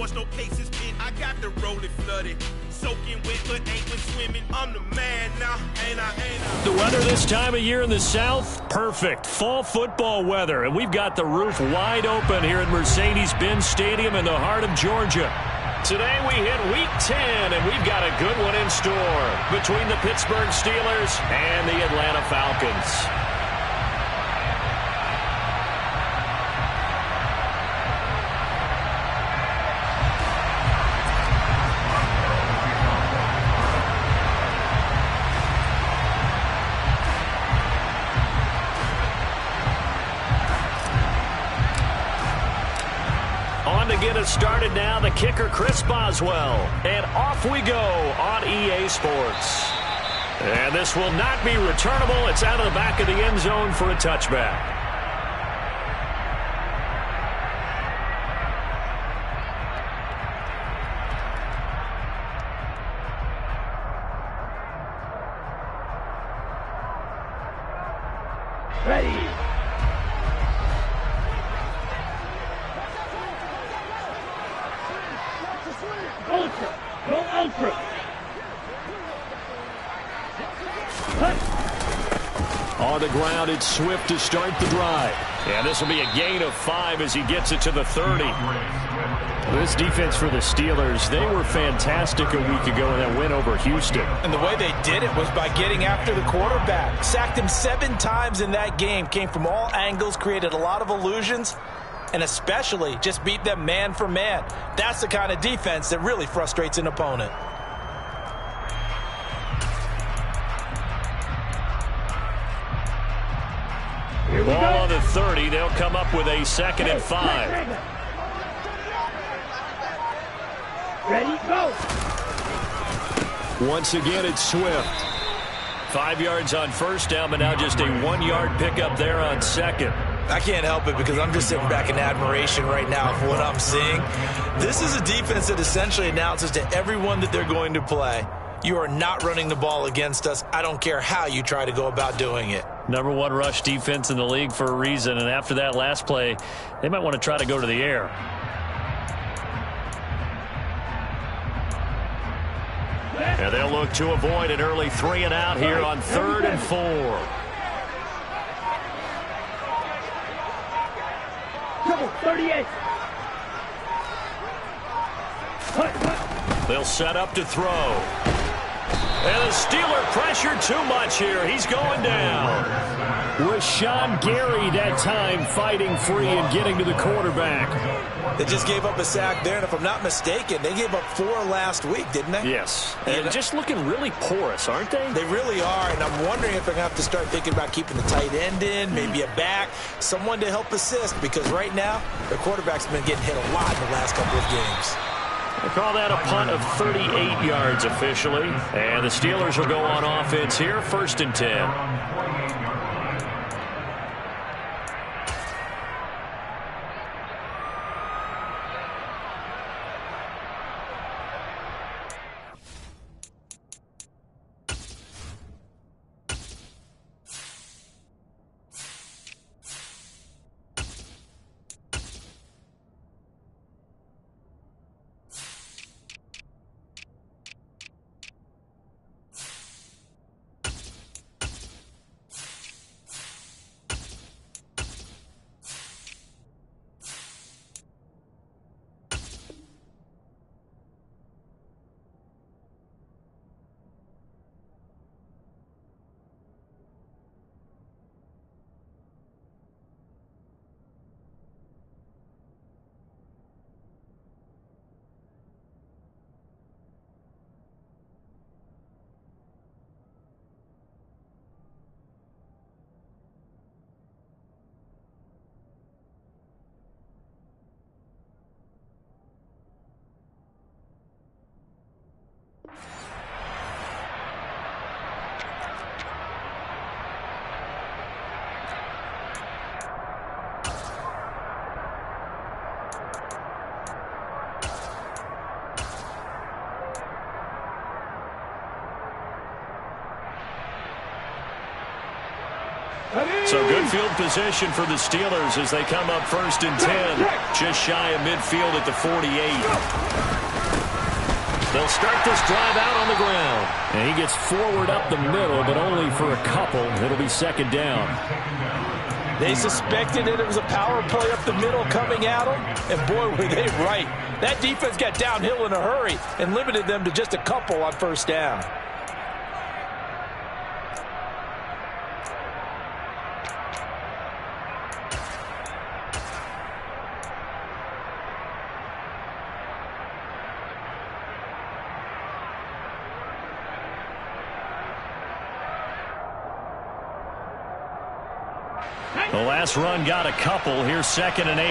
force, no cases pinned. I got the rolling flooded. Soaking wet, but ain't been swimming. I'm the man now, ain't I? The weather this time of year in the South, perfect. Fall football weather, and we've got the roof wide open here at Mercedes-Benz Stadium in the heart of Georgia. Today we hit Week 10, and we've got a good one in store between the Pittsburgh Steelers and the Atlanta Falcons. To get us started now, the kicker Chris Boswell, and off we go on EA Sports. And this will not be returnable. It's out of the back of the end zone for a touchback. Ready. Go ultra. On the ground, it's Swift to start the drive. And this will be a gain of 5 as he gets it to the 30. This defense for the Steelers, they were fantastic a week ago in that win over Houston. And the way they did it was by getting after the quarterback. Sacked him 7 times in that game. Came from all angles, created a lot of illusions, and especially just beat them man for man. That's the kind of defense that really frustrates an opponent. Ball on the 30. They'll come up with a 2nd and 5. Ready, go. Once again, it's Swift. 5 yards on first down, but now just a 1-yard pickup there on second. I can't help it because I'm just sitting back in admiration right now for what I'm seeing. This is a defense that essentially announces to everyone that they're going to play, you are not running the ball against us. I don't care how you try to go about doing it. Number 1 rush defense in the league for a reason, and after that last play, they might want to try to go to the air. And they'll look to avoid an early 3 and out here on 3rd and 4. Double 38. They'll set up to throw. And the Steeler pressure too much here. He's going down. Rashawn Gary that time fighting free and getting to the quarterback. They just gave up a sack there, and if I'm not mistaken, they gave up 4 last week, didn't they? Yes. And just looking really porous, aren't they? They really are, and I'm wondering if they're going to have to start thinking about keeping the tight end in, maybe a back, someone to help assist, because right now, their quarterback's been getting hit a lot in the last couple of games. They call that a punt of 38 yards officially. And the Steelers will go on offense here, 1st and 10. So good field position for the Steelers as they come up 1st and 10. Just shy of midfield at the 48. They'll start this drive out on the ground. And he gets forward up the middle, but only for a couple. It'll be 2nd down. They suspected that it was a power play up the middle coming at them, and boy, were they right. That defense got downhill in a hurry and limited them to just a couple on 1st down. The last run got a couple. Here's 2nd and 8.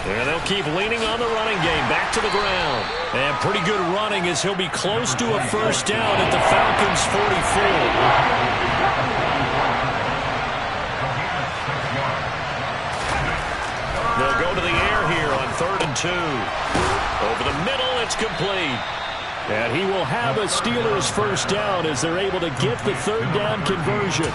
And they'll keep leaning on the running game. Back to the ground. And pretty good running as he'll be close to a 1st down at the Falcons' 44. They'll go to the air here on 3rd and 2. Over the middle, it's complete. And he will have a Steelers 1st down as they're able to get the 3rd down conversion.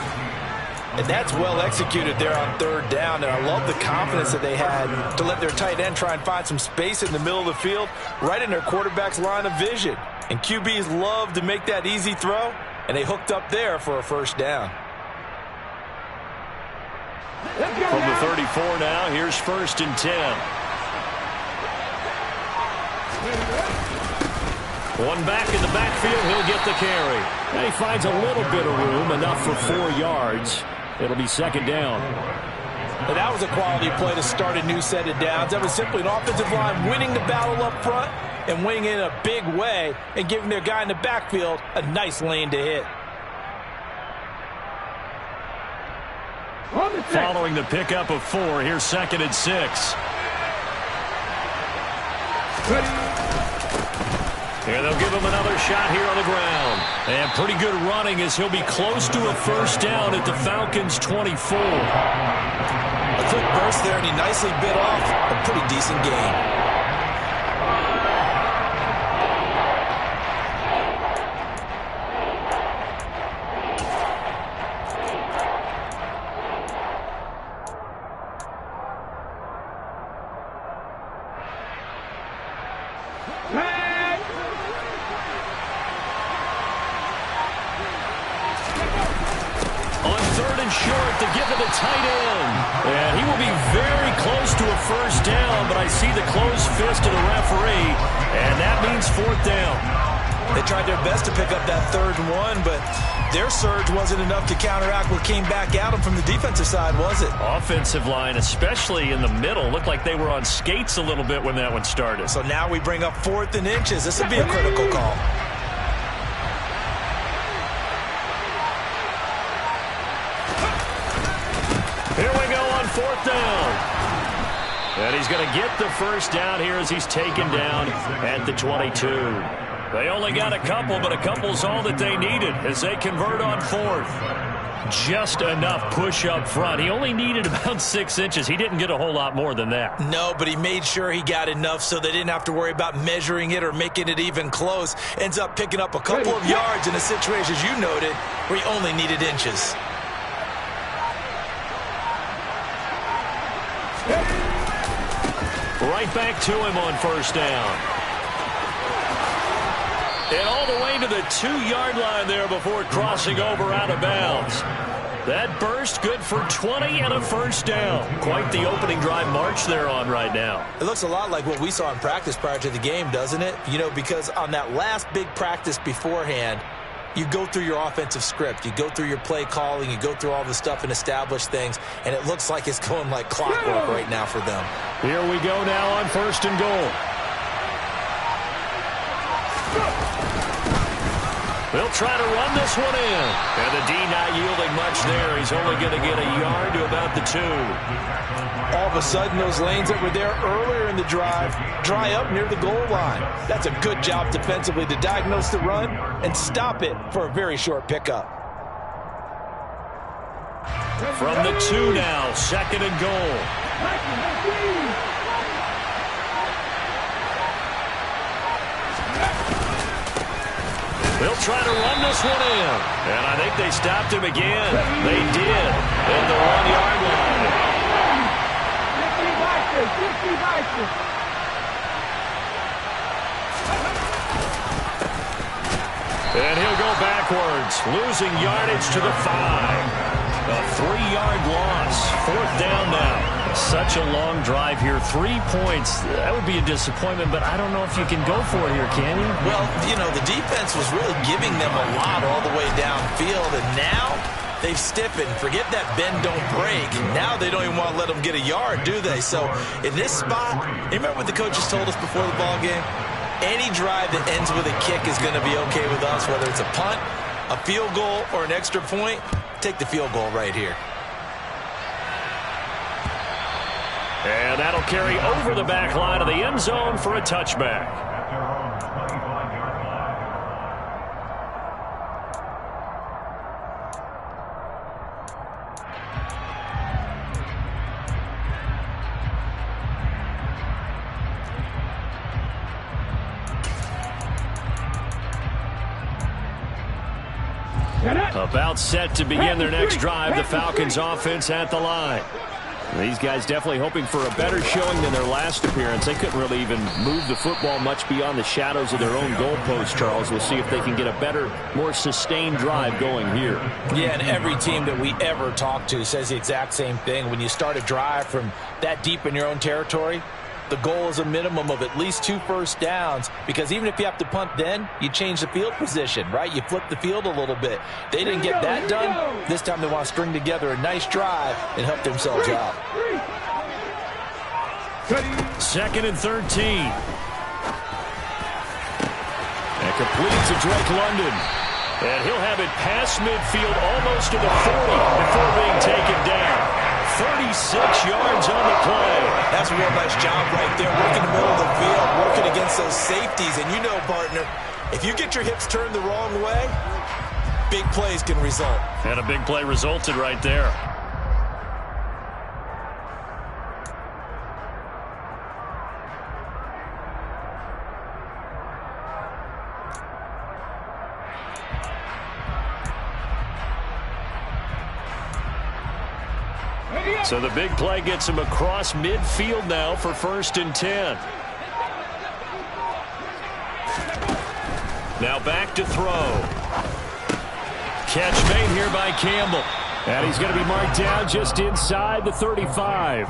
And that's well executed there on 3rd down. And I love the confidence that they had to let their tight end try and find some space in the middle of the field, right in their quarterback's line of vision. And QBs love to make that easy throw, and they hooked up there for a 1st down. From the 34 now, here's 1st and 10. One back in the backfield, he'll get the carry. And he finds a little bit of room, enough for 4 yards. It'll be 2nd down. And that was a quality play to start a new set of downs. That was simply an offensive line winning the battle up front and winning in a big way and giving their guy in the backfield a nice lane to hit. Following the pickup of 4, here's 2nd and 6. And they'll give him another shot here on the ground. And pretty good running as he'll be close to a 1st down at the Falcons' 24. A quick burst there, and he nicely bit off a pretty decent gain. Short to give to the tight end. And he will be very close to a 1st down, but I see the closed fist of the referee, and that means 4th down. They tried their best to pick up that 3rd and 1, but their surge wasn't enough to counteract what came back at them from the defensive side, was it? Offensive line, especially in the middle, looked like they were on skates a little bit when that one started. So now we bring up 4th and inches. This would be a critical call. Here we go on 4th down. And he's going to get the 1st down here as he's taken down at the 22. They only got a couple, but a couple's all that they needed as they convert on 4th. Just enough push up front. He only needed about 6 inches. He didn't get a whole lot more than that. No, but he made sure he got enough so they didn't have to worry about measuring it or making it even close. Ends up picking up a couple of yards in a situation, as you noted, where he only needed inches. Right back to him on 1st down. And all the way to the 2-yard line there before crossing over out of bounds. That burst good for 20 and a 1st down. Quite the opening drive march they're on right now. It looks a lot like what we saw in practice prior to the game, doesn't it? You know, because on that last big practice beforehand, you go through your offensive script. You go through your play calling. You go through all the stuff and establish things. And it looks like it's going like clockwork right now for them. Here we go now on 1st and goal. They'll try to run this one in. And the D not yielding much there. He's only going to get a yard to about the 2. All of a sudden, those lanes that were there earlier in the drive dry up near the goal line. That's a good job defensively to diagnose the run and stop it for a very short pickup. From the 2 now, 2nd and goal. They'll try to run this one in. And I think they stopped him again. They did. At the 1-yard line. 50 Vikings. And he'll go backwards, losing yardage to the 5. A 3-yard loss. 4th down now. Such a long drive here. 3 points. That would be a disappointment, but I don't know if you can go for it here, can you? Well, you know, the defense was really giving them a lot all the way downfield, and now they've stiffened. Forget that bend, don't break. Now they don't even want to let them get a yard, do they? So in this spot, you remember what the coaches told us before the ball game? Any drive that ends with a kick is going to be okay with us, whether it's a punt, a field goal, or an extra point. Take the field goal right here. And that'll carry over the back line of the end zone for a touchback. About set to begin their next drive, the Falcons offense at the line. These guys definitely hoping for a better showing than their last appearance. They couldn't really even move the football much beyond the shadows of their own goalpost, Charles. We'll see if they can get a better, more sustained drive going here. Yeah, and every team that we ever talk to says the exact same thing. When you start a drive from that deep in your own territory, the goal is a minimum of at least 2 first downs, because even if you have to punt then, you change the field position, right? You flip the field a little bit. They didn't get that done. This time they want to string together a nice drive and help themselves out. 2nd and 13. And complete to Drake London. And he'll have it past midfield almost to the 40 before being taken down. 36 yards on the play. That's a real nice job right there, working the middle of the field, working against those safeties. And you know, partner, if you get your hips turned the wrong way, big plays can result. And a big play resulted right there. So the big play gets him across midfield now for 1st and 10. Now back to throw. Catch made here by Campbell. And he's going to be marked down just inside the 35.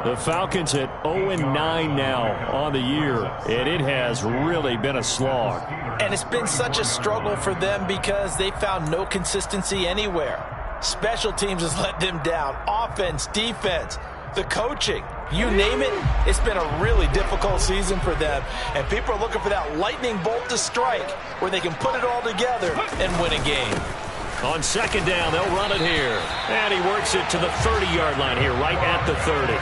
The Falcons at 0-9 now on the year. And it has really been a slog. And it's been such a struggle for them because they found no consistency anywhere. Special teams has let them down. Offense, defense, the coaching, you name it. It's been a really difficult season for them. And people are looking for that lightning bolt to strike where they can put it all together and win a game. On 2nd down, they'll run it here. And he works it to the 30-yard line here, right at the 30.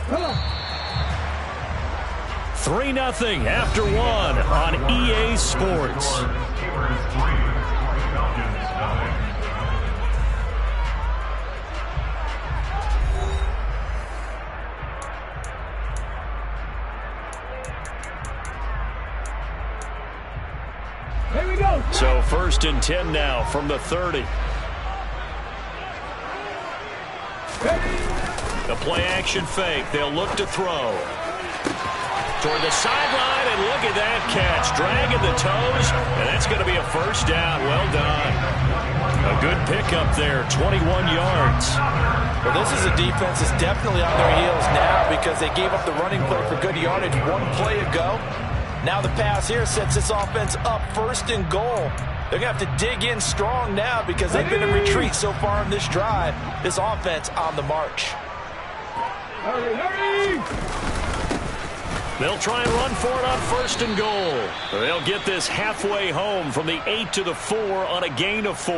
Come on. 3-0 after 1 on EA Sports. Here we go. So 1st and 10 now from the 30. The play action fake. They'll look to throw. Toward the sideline, and look at that catch. Dragging the toes, and that's going to be a 1st down. Well done. A good pickup there, 21 yards. Well, this is a defense that's definitely on their heels now because they gave up the running play for good yardage 1 play ago. Now the pass here sets this offense up 1st and goal. They're going to have to dig in strong now because they've been in retreat so far in this drive. This offense on the march. Hurry, hurry! They'll try and run for it on 1st and goal. They'll get this halfway home from the 8 to the 4 on a gain of 4.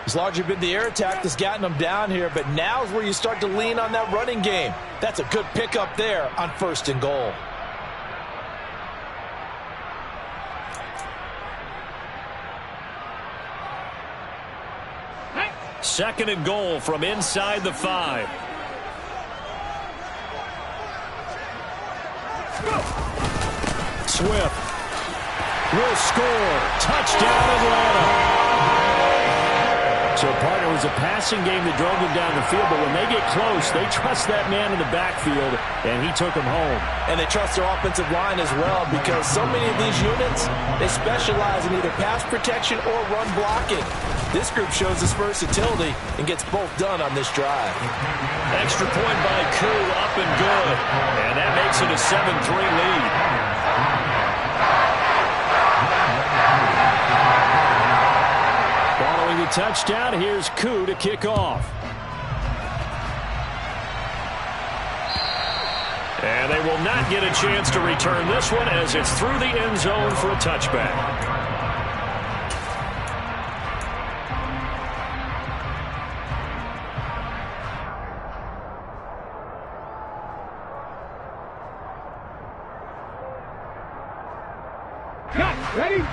It's largely been the air attack that's gotten them down here, but now is where you start to lean on that running game. That's a good pickup there on 1st and goal. 2nd and goal from inside the 5. Swift will score. Touchdown, Atlanta. So, partner, it was a passing game that drove them down the field, but when they get close, they trust that man in the backfield, and he took them home. And they trust their offensive line as well, because so many of these units, they specialize in either pass protection or run blocking. This group shows its versatility and gets both done on this drive. Extra point by Koo, up and good. And that makes it a 7-3 lead. Following the touchdown, here's Koo to kick off. And they will not get a chance to return this one as it's through the end zone for a touchback.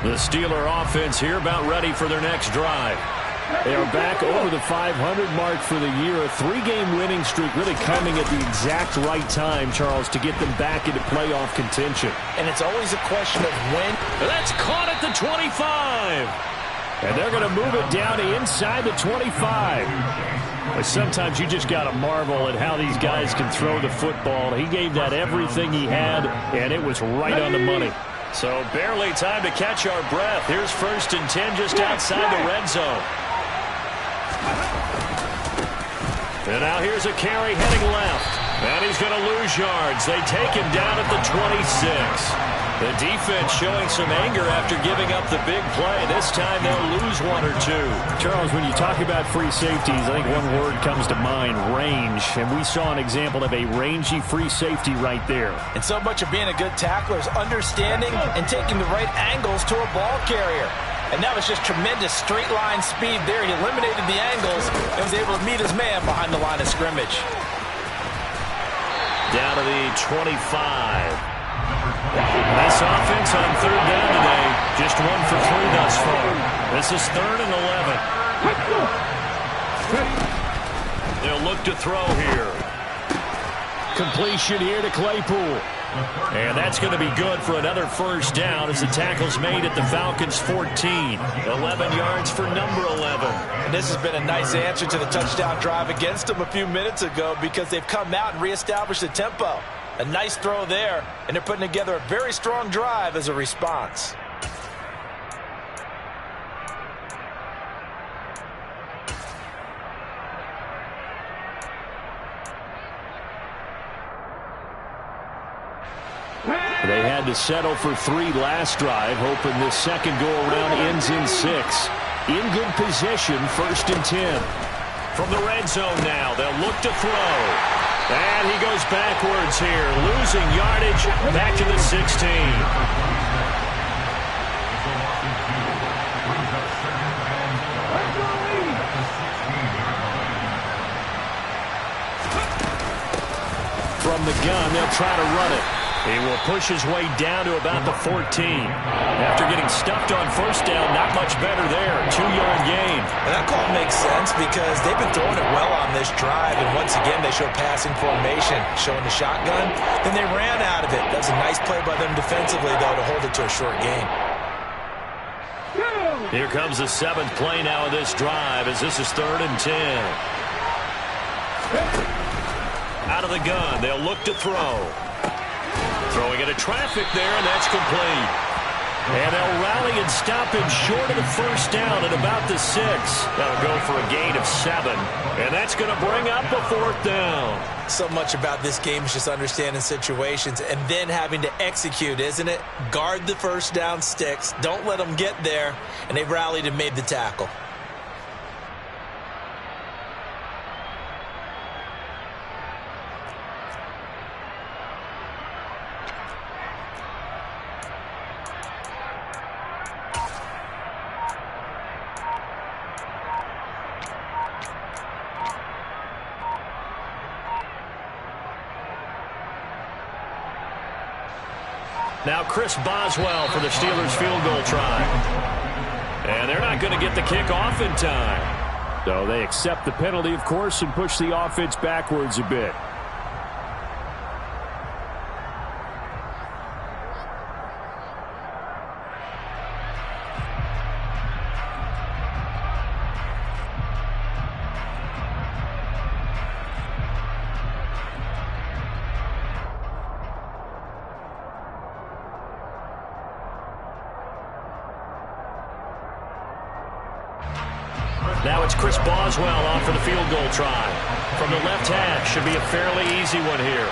The Steeler offense here about ready for their next drive. They are back over the 500 mark for the year. A 3-game winning streak really coming at the exact right time, Charles, to get them back into playoff contention. And it's always a question of when. That's caught at the 25. And they're going to move it down to inside the 25. But sometimes you just got to marvel at how these guys can throw the football. He gave that everything he had, and it was right on the money. So barely time to catch our breath. Here's 1st and 10 just outside the red zone. And now here's a carry heading left. And he's going to lose yards. They take him down at the 26. The defense showing some anger after giving up the big play. This time they'll lose 1 or 2. Charles, when you talk about free safeties, I think one word comes to mind, range. And we saw an example of a rangy free safety right there. And so much of being a good tackler is understanding and taking the right angles to a ball carrier. And that was just tremendous straight line speed there. He eliminated the angles and was able to meet his man behind the line of scrimmage. Down to the 25. This offense on 3rd down today, just 1 for 3 thus far. This is 3rd and 11. They'll look to throw here. Completion here to Claypool. And that's going to be good for another 1st down as the tackle's made at the Falcons' 14. 11 yards for number 11. And this has been a nice answer to the touchdown drive against them a few minutes ago, because they've come out and reestablished the tempo. A nice throw there, and they're putting together a very strong drive as a response. They had to settle for 3 last drive, hoping this second go-around ends in 6. In good position, 1st and 10. From the red zone now, they'll look to throw. And he goes backwards here, losing yardage back to the 16. From the gun, they'll try to run it. He will push his way down to about the 14. After getting stuffed on 1st down, not much better there. 2-yard gain. And that call makes sense because they've been throwing it well on this drive. And once again, they show passing formation, showing the shotgun. Then they ran out of it. That's a nice play by them defensively, though, to hold it to a short gain. Here comes the 7th play now of this drive as this is 3rd and 10. Out of the gun, they'll look to throw. Throwing into traffic there, and that's complete. And they'll rally and stop him short of the 1st down at about the 6. That'll go for a gain of 7. And that's going to bring up the 4th down. So much about this game is just understanding situations and then having to execute, isn't it? Guard the 1st down sticks. Don't let them get there. And they've rallied and made the tackle. Now Chris Boswell for the Steelers field goal try. And they're not going to get the kick off in time. So they accept the penalty, of course, and push the offense backwards a bit. Now it's Chris Boswell off for the field goal try. From the left hash, should be a fairly easy one here.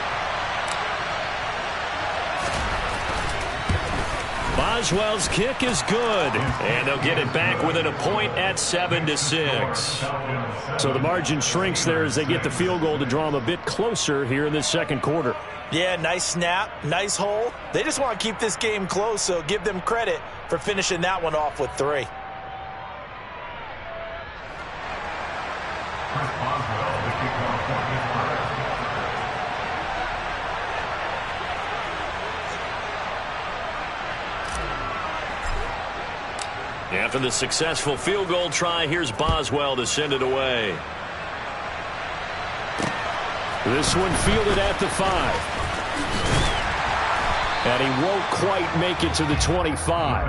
Boswell's kick is good, and they'll get it back within a point at 7-6. So the margin shrinks there as they get the field goal to draw them a bit closer here in this second quarter. Yeah, nice snap, nice hole. They just want to keep this game close, so give them credit for finishing that one off with 3. After the successful field goal try, here's Boswell to send it away. This one fielded at the 5. And he won't quite make it to the 25.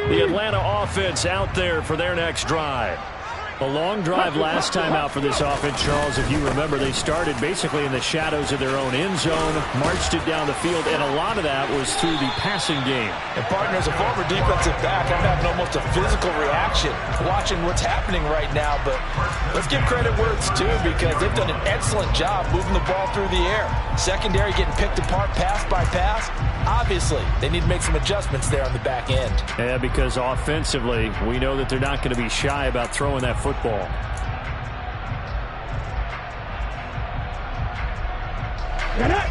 The Atlanta offense out there for their next drive. A long drive last time out for this offense, Charles. If you remember, they started basically in the shadows of their own end zone, marched it down the field, and a lot of that was through the passing game. And, partner, as a former defensive back, I'm having almost a physical reaction watching what's happening right now. But let's give credit where it's due, because they've done an excellent job moving the ball through the air. Secondary getting picked apart pass by pass. Obviously, they need to make some adjustments there on the back end. Yeah, because offensively, we know that they're not going to be shy about throwing that football.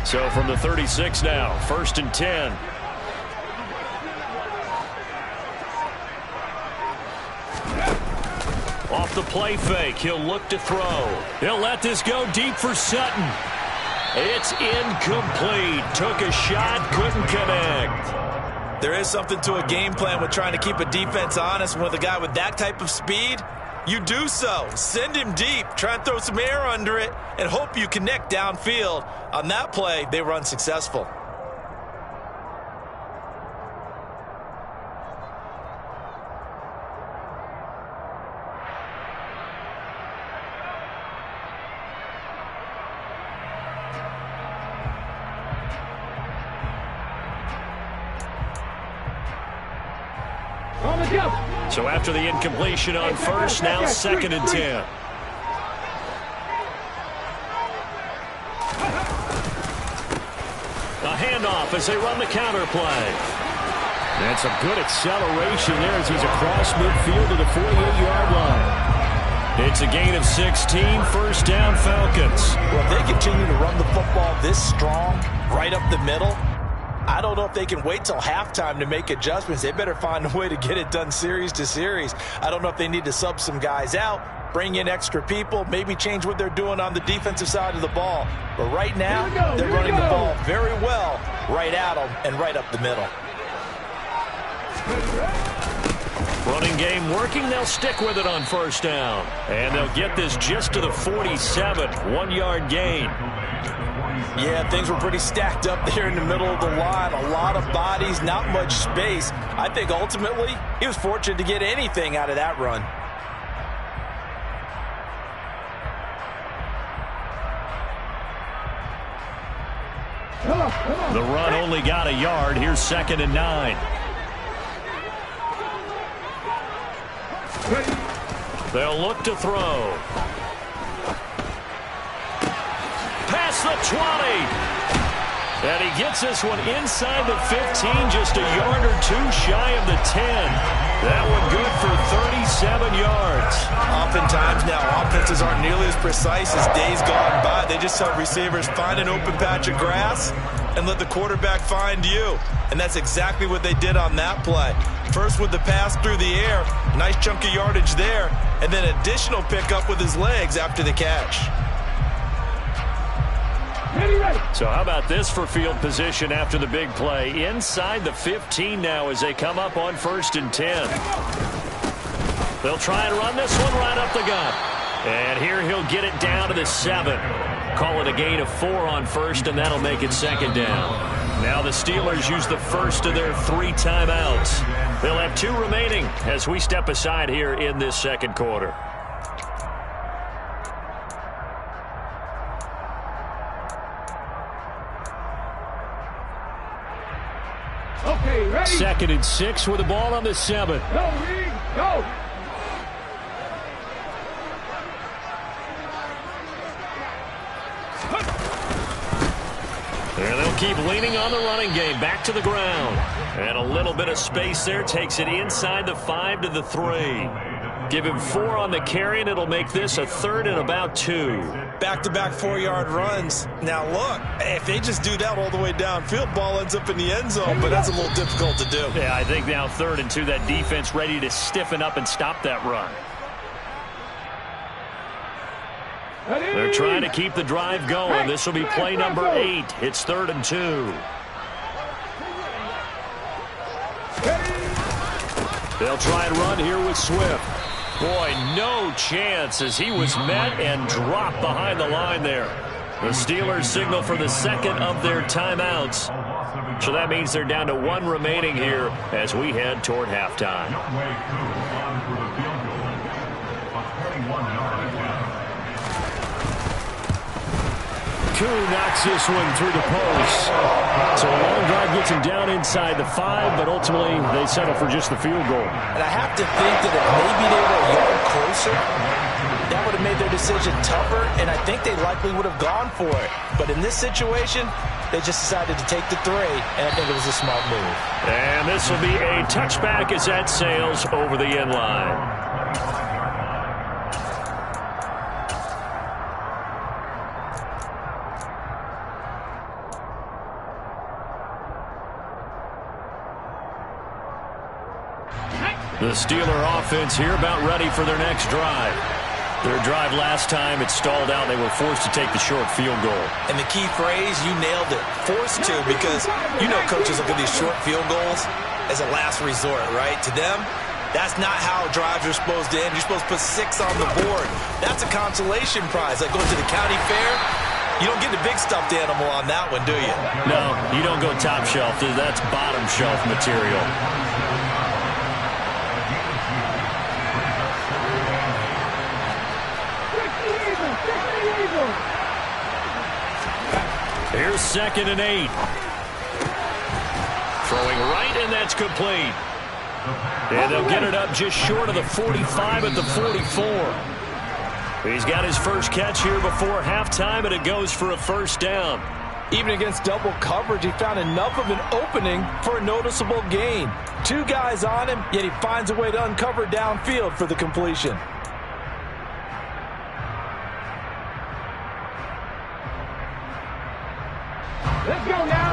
So from the 36 now, 1st and 10. Off the play fake, he'll look to throw. He'll let this go deep for Sutton. It's incomplete. Took a shot, couldn't connect. There is something to a game plan with trying to keep a defense honest. With a guy with that type of speed, you do so. Send him deep. Try and throw some air under it and hope you connect downfield. On that play, they were unsuccessful. So after the incompletion on first, now 2nd and 10. A handoff as they run the counter play. That's a good acceleration there as he's across midfield to the 48-yard line. It's a gain of 16, 1st down Falcons. Well, if they continue to run the football this strong, right up the middle, I don't know if they can wait till halftime to make adjustments. They better find a way to get it done series to series. I don't know if they need to sub some guys out, bring in extra people, maybe change what they're doing on the defensive side of the ball. But right now, they're running the ball very well right at them and right up the middle. Running game working. They'll stick with it on 1st down. And they'll get this just to the 47, 1-yard gain. Yeah, things were pretty stacked up there in the middle of the line. A lot of bodies, not much space. I think ultimately he was fortunate to get anything out of that run. The run only got a yard. Here's 2nd and 9. They'll look to throw. Past the 20. And he gets this one inside the 15, just a yard or two shy of the 10. That one good for 37 yards. Oftentimes now, offenses aren't nearly as precise as days gone by. They just have receivers find an open patch of grass and let the quarterback find you. And that's exactly what they did on that play. First with the pass through the air, nice chunk of yardage there, and then additional pickup with his legs after the catch. So how about this for field position after the big play? Inside the 15 now as they come up on 1st and 10. They'll try and run this one right up the gut. And here he'll get it down to the 7. Call it a gain of 4 on 1st, and that'll make it 2nd down. Now the Steelers use the first of their 3 timeouts. They'll have 2 remaining as we step aside here in this 2nd quarter. Okay, ready? 2nd and 6 with the ball on the 7. Go, Reed, go. And they'll keep leaning on the running game. Back to the ground. And a little bit of space there. Takes it inside the 5 to the 3. Give him 4 on the carry, and it'll make this a 3rd and about 2. Back-to-back 4-yard runs. Now, look, if they just do that all the way downfield, ball ends up in the end zone, but that's a little difficult to do. Yeah, I think now 3rd and 2, that defense ready to stiffen up and stop that run. They're trying to keep the drive going. This will be play number 8. It's 3rd and 2. They'll try and run here with Swift. Boy, no chance as he was met and dropped behind the line there. The Steelers signal for the 2nd of their timeouts. So that means they're down to 1 remaining here as we head toward halftime. Koo knocks this one through the post. So a long drive gets him down inside the 5, but ultimately they settle for just the field goal. And I have to think that if maybe they were a yard closer, that would have made their decision tougher, and I think they likely would have gone for it. But in this situation, they just decided to take the 3, and I think it was a smart move. And this will be a touchback as that sails over the end line. The Steeler offense here about ready for their next drive. Their drive last time, it stalled out. They were forced to take the short field goal. And the key phrase, you nailed it. Forced to, because you know coaches look at these short field goals as a last resort, right? To them, that's not how drives are supposed to end. You're supposed to put 6 on the board. That's a consolation prize. Like going to the county fair, you don't get the big stuffed animal on that one, do you? No, you don't go top shelf. That's bottom shelf material. Here's 2nd and 8. Throwing right, and that's complete. And they'll get it up just short of the 45 at the 44. He's got his first catch here before halftime, and it goes for a 1st down. Even against double coverage, he found enough of an opening for a noticeable gain. 2 guys on him, yet he finds a way to uncover downfield for the completion. Let's go now.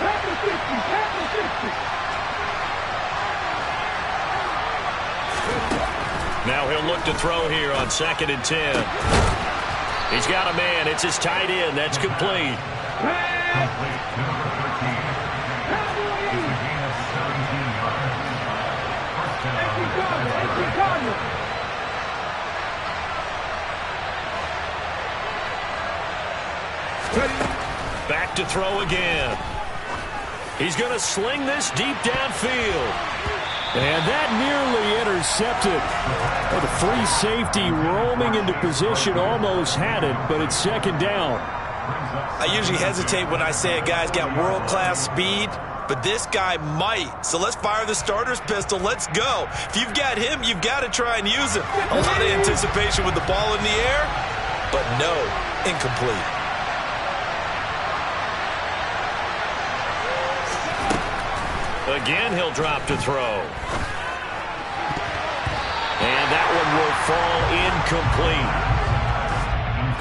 Back to 50, back to 50. Now he'll look to throw here on 2nd and 10. He's got a man. It's his tight end. That's complete. Back to throw again. He's going to sling this deep downfield. And that nearly intercepted. Well, the free safety roaming into position almost had it, but it's 2nd down. I usually hesitate when I say a guy's got world-class speed, but this guy might. So let's fire the starter's pistol. Let's go. If you've got him, you've got to try and use him. A lot of anticipation with the ball in the air, but no, incomplete. Again, he'll drop to throw. And that one will fall incomplete.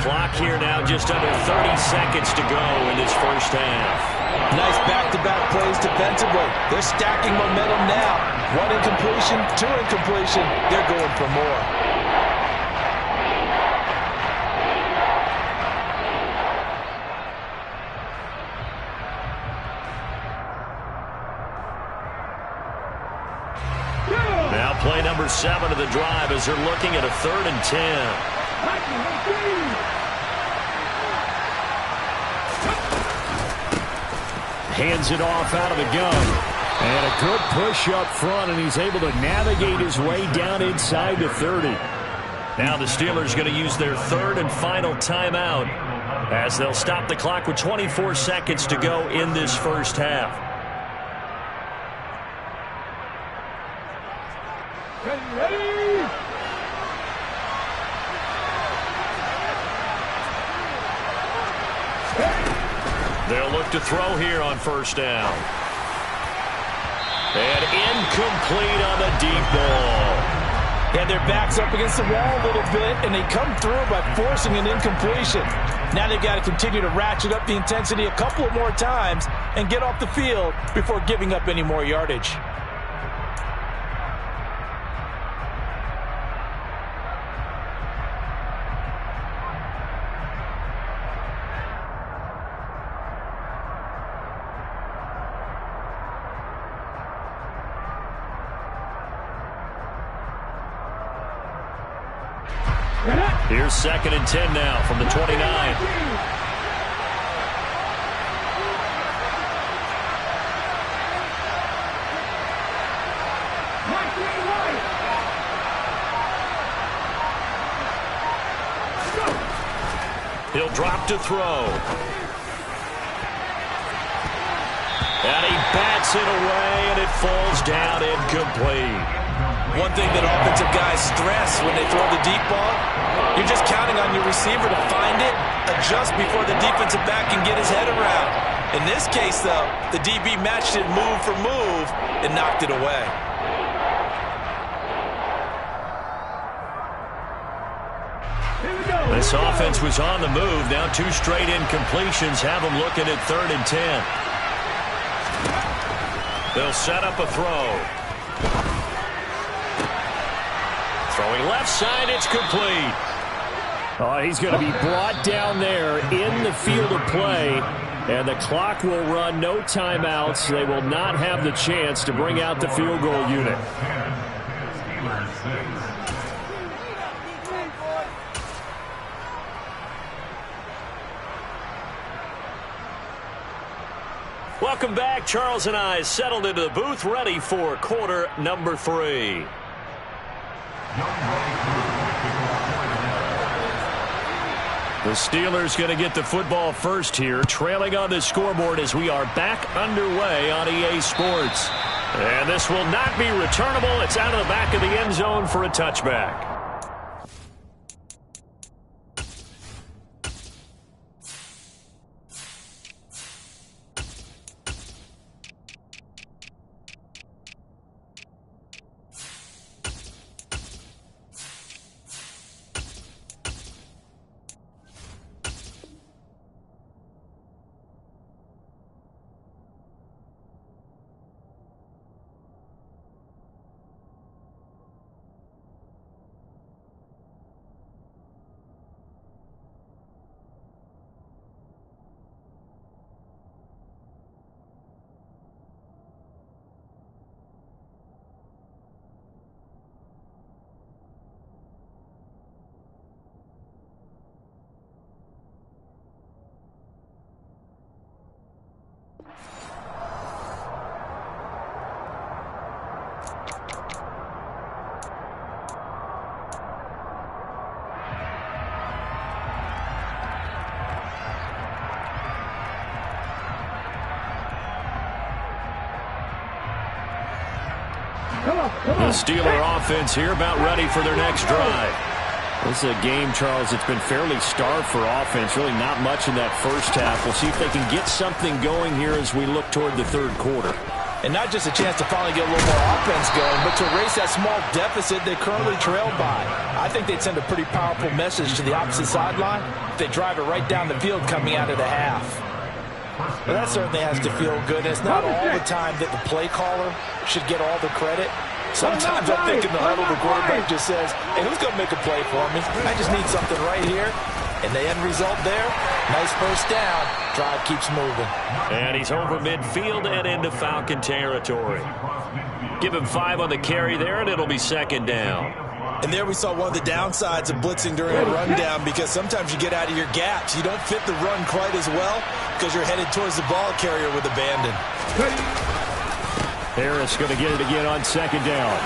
Clock here now just under 30 seconds to go in this first half. Nice back-to-back plays defensively. They're stacking momentum now. 1 incompletion, 2 incompletion. They're going for more. Now play number 7 of the drive as they're looking at a 3rd and 10. Hands it off out of the gun. And a good push up front, and he's able to navigate his way down inside the 30. Now the Steelers going to use their 3rd and final timeout as they'll stop the clock with 24 seconds to go in this first half. Ready? They'll look to throw here on first down. And incomplete on the deep ball. And their back's up against the wall a little bit, and they come through by forcing an incompletion. Now they've got to continue to ratchet up the intensity a couple of more times and get off the field before giving up any more yardage. Here's 2nd and 10 now from the 29. He'll drop to throw. And he bats it away, and it falls down incomplete. One thing that offensive guys stress when they throw the deep ball, you're just counting on your receiver to find it, adjust before the defensive back can get his head around. In this case, though, the DB matched it move for move and knocked it away. This offense was on the move. Now 2 straight incompletions have them looking at 3rd and 10. They'll set up a throw. Throwing left side, it's complete. Oh, he's going to be brought down there in the field of play, and the clock will run. No timeouts. They will not have the chance to bring out the field goal unit. Welcome back. Charles and I settled into the booth, ready for quarter number 3. The Steelers going to get the football first here, trailing on the scoreboard as we are back underway on EA Sports. And this will not be returnable. It's out of the back of the end zone for a touchback. The Steeler offense here about ready for their next drive. This is a game, Charles, it's been fairly starved for offense. Really not much in that first half. We'll see if they can get something going here as we look toward the third quarter. And not just a chance to finally get a little more offense going, but to erase that small deficit they currently trailed by. I think they'd send a pretty powerful message to the opposite sideline if they drive it right down the field coming out of the half. But that certainly has to feel good. And it's not all the time that the play caller should get all the credit. Sometimes I think in the huddle, the quarterback just says, hey, who's going to make a play for me? I just need something right here. And the end result there, nice first down. Drive keeps moving. And he's over midfield and into Falcon territory. Give him 5 on the carry there, and it'll be second down. And there we saw one of the downsides of blitzing during a rundown, because sometimes you get out of your gaps. You don't fit the run quite as well because you're headed towards the ball carrier with abandon. Harris going to get it again on second down.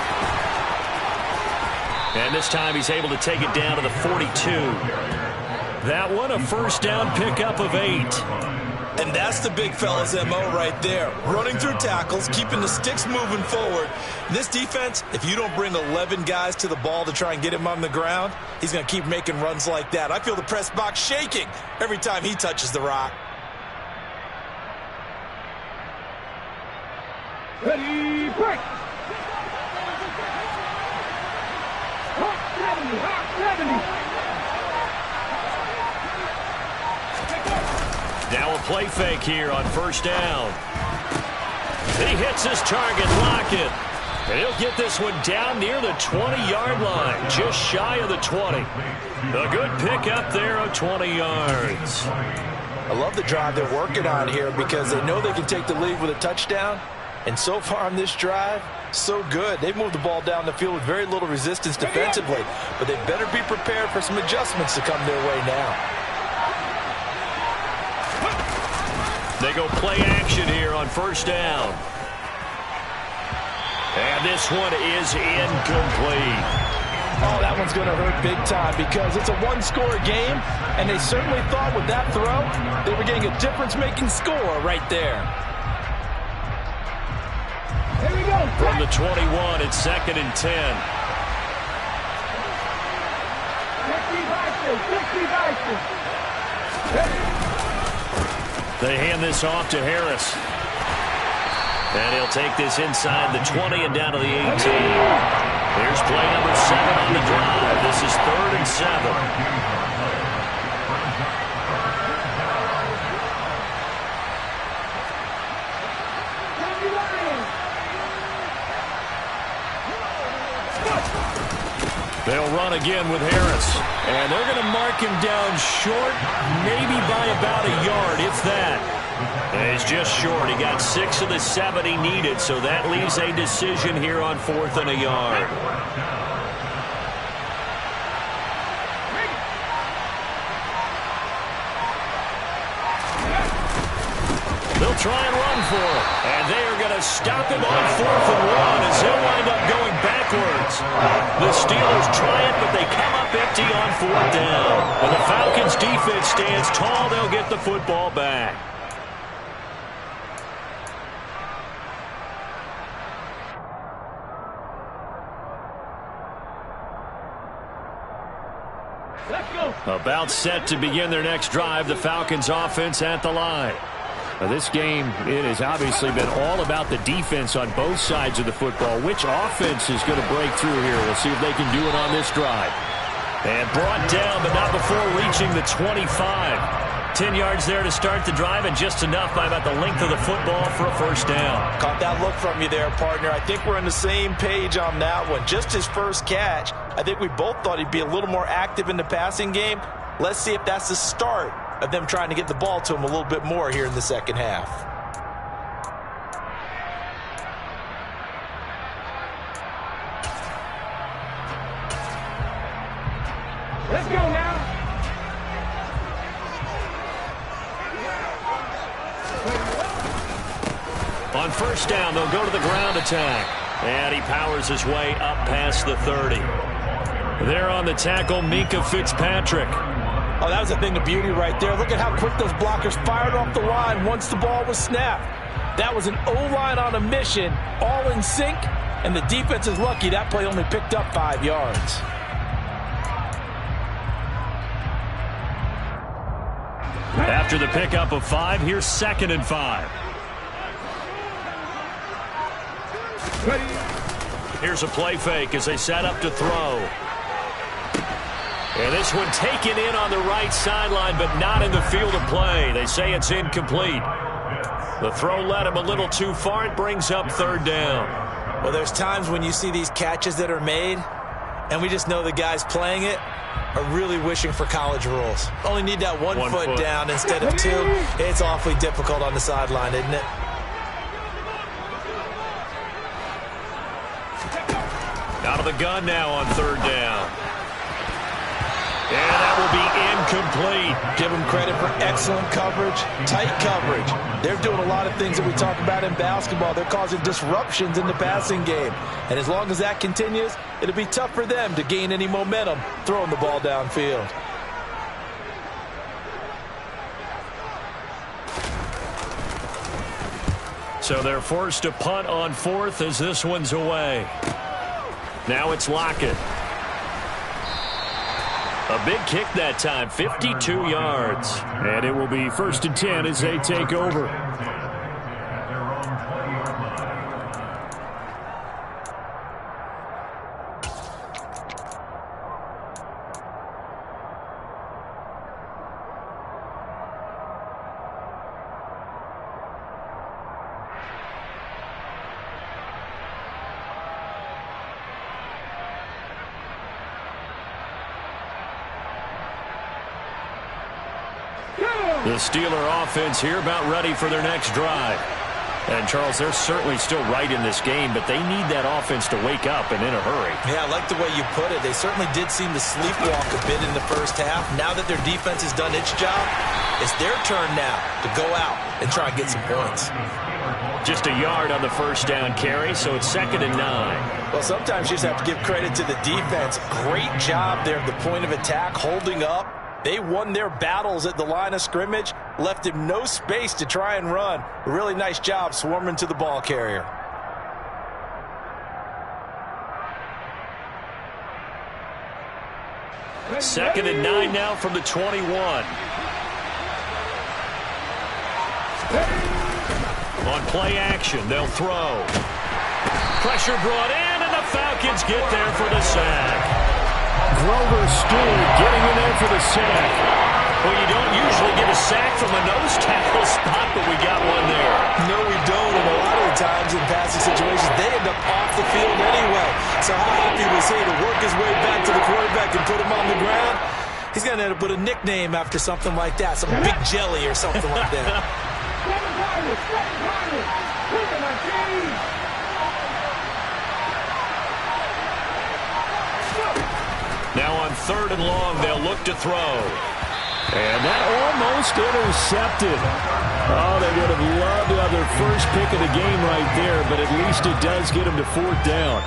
And this time he's able to take it down to the 42. That one a first down pickup of 8. And that's the big fella's MO right there. Running through tackles, keeping the sticks moving forward. This defense, if you don't bring 11 guys to the ball to try and get him on the ground, he's going to keep making runs like that. I feel the press box shaking every time he touches the rock. Ready, break! Hot 70, hot 70! Now a play fake here on first down. He hits his target, Lockett. And he'll get this one down near the 20-yard line, just shy of the 20. A good pickup there of 20 yards. I love the drive they're working on here because they know they can take the lead with a touchdown. And so far on this drive, so good. They've moved the ball down the field with very little resistance defensively. But they better be prepared for some adjustments to come their way now. They go play action here on first down. And this one is incomplete. Oh, that one's going to hurt big time because it's a one-score game, and they certainly thought with that throw they were getting a difference-making score right there. Here we go. From the 21, it's 2nd and 10. 60 They hand this off to Harris. And he'll take this inside the 20 and down to the 18. Here's play number 7 on the drive. This is 3rd and 7. They'll run again with Harris. And they're going to mark him down short, maybe by about a yard, if that. And he's just short. He got 6 of the 7 he needed, so that leaves a decision here on 4th and a yard. They'll try and run for it. And they are going to stop him on 4th and 1 as he'll wind up going backwards. The Steelers try it, but they come up empty on 4th down. When the Falcons defense stands tall, they'll get the football back. Let's go. About set to begin their next drive, the Falcons offense at the line. Now this game, it has obviously been all about the defense on both sides of the football. Which offense is going to break through here? We'll see if they can do it on this drive. And brought down, but not before reaching the 25. 10 yards there to start the drive, and just enough by about the length of the football for a first down. Caught that look from you there, partner. I think we're on the same page on that one. Just his first catch. I think we both thought he'd be a little more active in the passing game. Let's see if that's the start of them trying to get the ball to him a little bit more here in the second half. Let's go now. On first down, they'll go to the ground attack. And he powers his way up past the 30. There on the tackle, Minkah Fitzpatrick. Oh, that was a thing of beauty right there. Look at how quick those blockers fired off the line once the ball was snapped. That was an O-line on a mission, all in sync, and the defense is lucky that play only picked up 5 yards. After the pickup of 5, here's 2nd and 5. Here's a play fake as they set up to throw. And this one taken in on the right sideline, but not in the field of play. They say it's incomplete. The throw led him a little too far. It brings up third down. Well, there's times when you see these catches that are made, and we just know the guys playing it are really wishing for college rules. Only need that one foot down instead of two. It's awfully difficult on the sideline, isn't it? Out of the gun now on third down. And that will be incomplete. Give them credit for excellent coverage, tight coverage. They're doing a lot of things that we talk about in basketball. They're causing disruptions in the passing game. And as long as that continues, it'll be tough for them to gain any momentum throwing the ball downfield. So they're forced to punt on fourth as this one's away. Now it's Lockett. A big kick that time, 52 yards. And it will be 1st and 10 as they take over. The Steeler offense here about ready for their next drive. And, Charles, they're certainly still right in this game, but they need that offense to wake up and in a hurry. Yeah, I like the way you put it. They certainly did seem to sleepwalk a bit in the first half. Now that their defense has done its job, it's their turn now to go out and try and get some points. Just a yard on the first down carry, so it's 2nd and 9. Well, sometimes you just have to give credit to the defense. Great job there at the point of attack, holding up. They won their battles at the line of scrimmage, left him no space to try and run. A really nice job swarming to the ball carrier. Second and 9 now from the 21. On play action, they'll throw. Pressure brought in, and the Falcons get there for the sack. Grover Stewart getting in there for the sack. Well, you don't usually get a sack from a nose tackle spot, but we got one there. No, we don't, and a lot of the times in passing situations, they end up off the field anyway. So how happy was he to work his way back to the quarterback and put him on the ground? He's going to end up with a nickname after something like that, some Big Jelly or something like that. Now on 3rd and long, they'll look to throw. And that almost intercepted. Oh, they would have loved to have their first pick of the game right there, but at least it does get them to 4th down.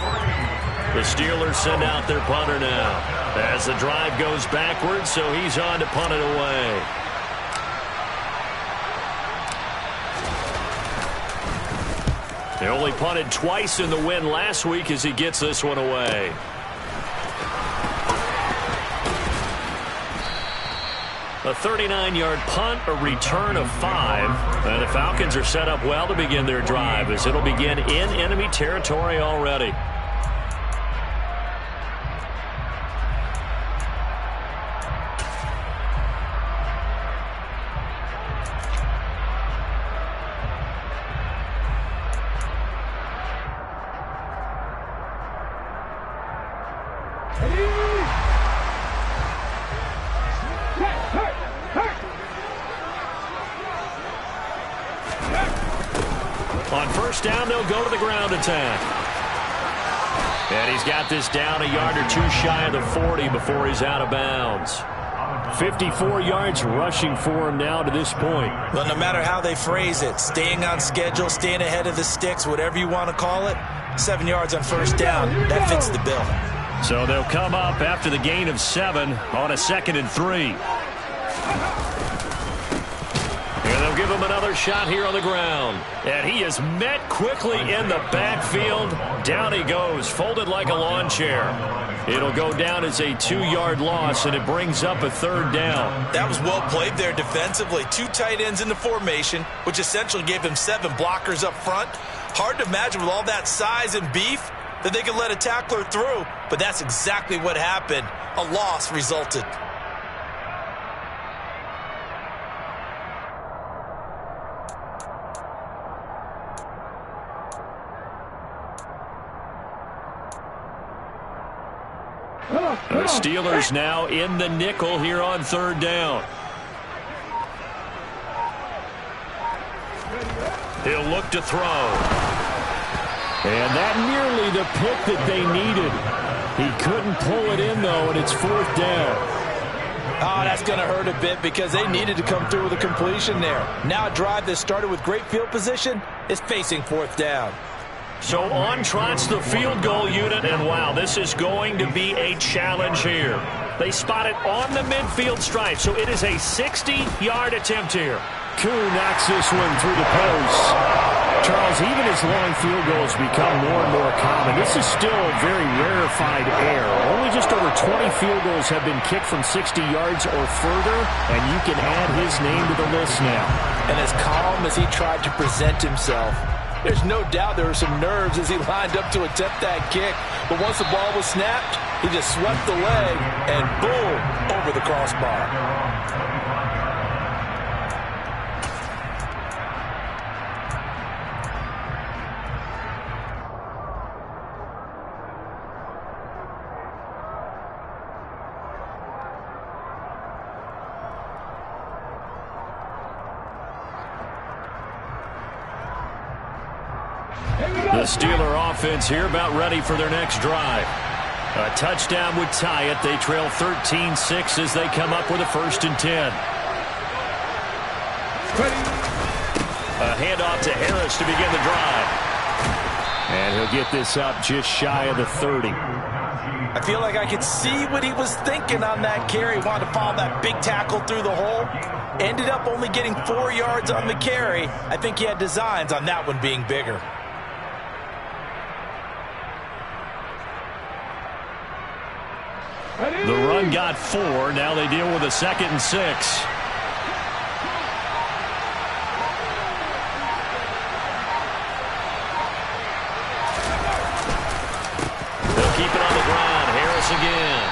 The Steelers send out their punter now as the drive goes backwards, so he's on to punt it away. They only punted twice in the win last week as he gets this one away. A 39-yard punt, a return of 5. And the Falcons are set up well to begin their drive as it'll begin in enemy territory already. On first down, they'll go to the ground attack. And he's got this down a yard or two shy of the 40 before he's out of bounds. 54 yards rushing for him now to this point. Well, no matter how they phrase it, staying on schedule, staying ahead of the sticks, whatever you want to call it, 7 yards on first down, that fits the bill. So they'll come up after the gain of 7 on a 2nd and 3. And they'll give him another shot here on the ground. And he is met quickly in the backfield. Down he goes, folded like a lawn chair. It'll go down as a 2-yard loss, and it brings up a 3rd down. That was well played there defensively. 2 tight ends in the formation, which essentially gave him 7 blockers up front. Hard to imagine with all that size and beef that they could let a tackler through, but that's exactly what happened. A loss resulted. The Steelers now in the nickel here on third down. He'll look to throw. And that nearly the pick that they needed. He couldn't pull it in, though, and it's fourth down. Oh, that's going to hurt a bit because they needed to come through with a completion there. Now a drive that started with great field position is facing fourth down. So on trots the field goal unit, and wow, this is going to be a challenge here. They spot it on the midfield stripe, so it is a 60-yard attempt here. Koo knocks this one through the post. Charles, even as long field goals become more and more common, this is still a very rarefied air. Only just over 20 field goals have been kicked from 60 yards or further, and you can add his name to the list now. And as calm as he tried to present himself, there's no doubt there were some nerves as he lined up to attempt that kick. But once the ball was snapped, he just swept the leg and boom, over the crossbar. The Steeler offense here about ready for their next drive. A touchdown would tie it. They trail 13-6 as they come up with a 1st and 10. A handoff to Harris to begin the drive. And he'll get this up just shy of the 30. I feel like I could see what he was thinking on that carry. He wanted to follow that big tackle through the hole. Ended up only getting 4 yards on the carry. I think he had designs on that one being bigger. The run got 4. Now they deal with a 2nd and 6. They'll keep it on the ground. Harris again.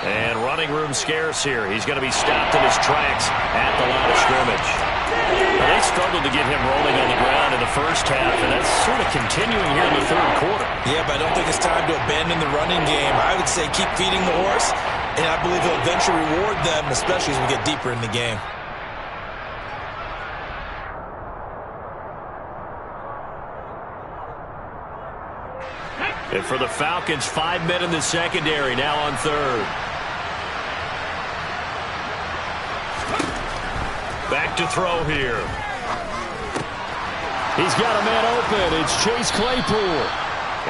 And running room scarce here. He's going to be stopped in his tracks at the line of scrimmage. Well, they struggled to get him rolling on the ground in the first half, and that's sort of continuing here in the third quarter. Yeah, but I don't think it's time to abandon the running game. I would say keep feeding the horse, and I believe he'll eventually reward them, especially as we get deeper in the game. And for the Falcons, 5 men in the secondary, now on third. Back to throw here. He's got a man open. It's Chase Claypool.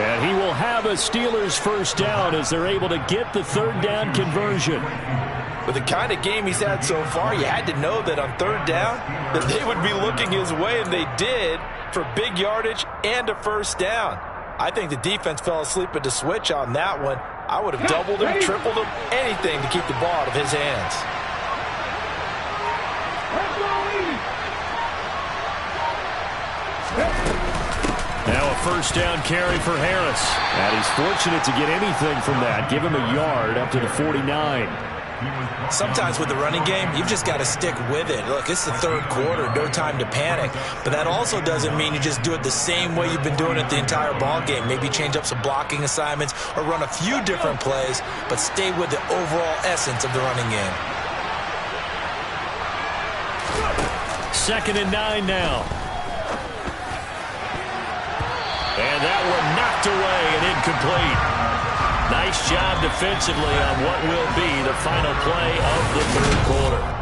And he will have a Steelers first down as they're able to get the third down conversion. With the kind of game he's had so far, you had to know that on third down that they would be looking his way, and they did, for big yardage and a first down. I think the defense fell asleep at the switch on that one. I would have doubled him, tripled him, anything to keep the ball out of his hands. Now a first down carry for Harris. And he's fortunate to get anything from that. Give him a yard up to the 49. Sometimes with the running game, you've just got to stick with it. Look, it's the third quarter, no time to panic. But that also doesn't mean you just do it the same way you've been doing it the entire ball game. Maybe change up some blocking assignments or run a few different plays, but stay with the overall essence of the running game. 2nd and 9 now. And that one knocked away and incomplete. Nice job defensively on what will be the final play of the third quarter.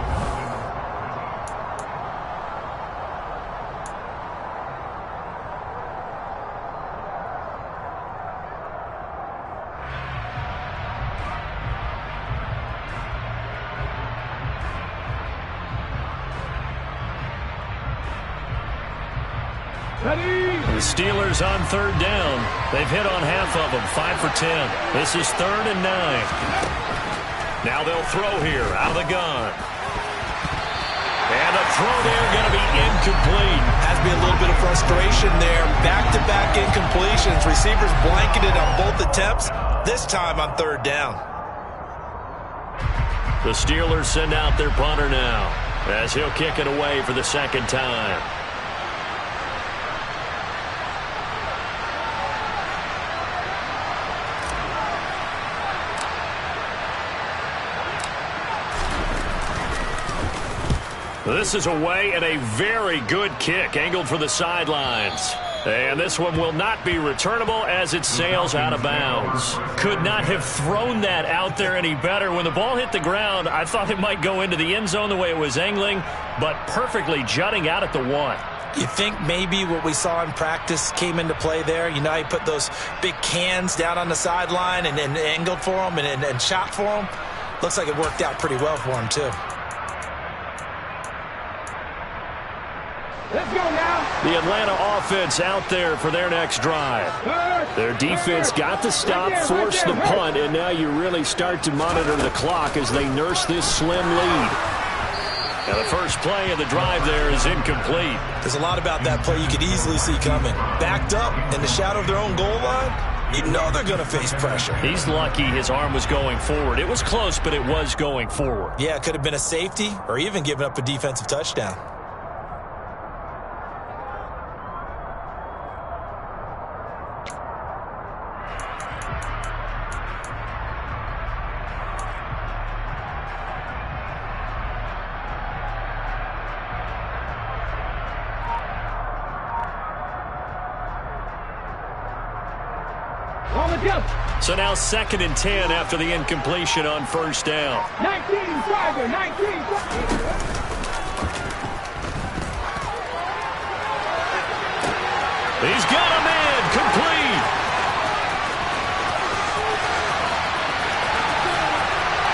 The Steelers on third down. They've hit on half of them, 5 for 10. This is 3rd and 9. Now they'll throw here out of the gun. And a throw there going to be incomplete. Has must be a little bit of frustration there. Back-to-back incompletions. Receivers blanketed on both attempts, this time on third down. The Steelers send out their punter now, as he'll kick it away for the second time. This is away and a very good kick, angled for the sidelines. And this one will not be returnable as it sails out of bounds. Could not have thrown that out there any better. When the ball hit the ground, I thought it might go into the end zone the way it was angling, but perfectly jutting out at the 1. You think maybe what we saw in practice came into play there? You know, he put those big cans down on the sideline and angled for him and shot for him. Looks like it worked out pretty well for him, too. Let's go now. The Atlanta offense out there for their next drive. Their defense got the stop, forced the punt, and now you really start to monitor the clock as they nurse this slim lead. Now the first play of the drive there is incomplete. There's a lot about that play you could easily see coming. Backed up in the shadow of their own goal line, you know they're going to face pressure. He's lucky his arm was going forward. It was close, but it was going forward. Yeah, it could have been a safety or even given up a defensive touchdown. So now 2nd and 10 after the incompletion on first down. 19 driver, 19. He's got a man, complete.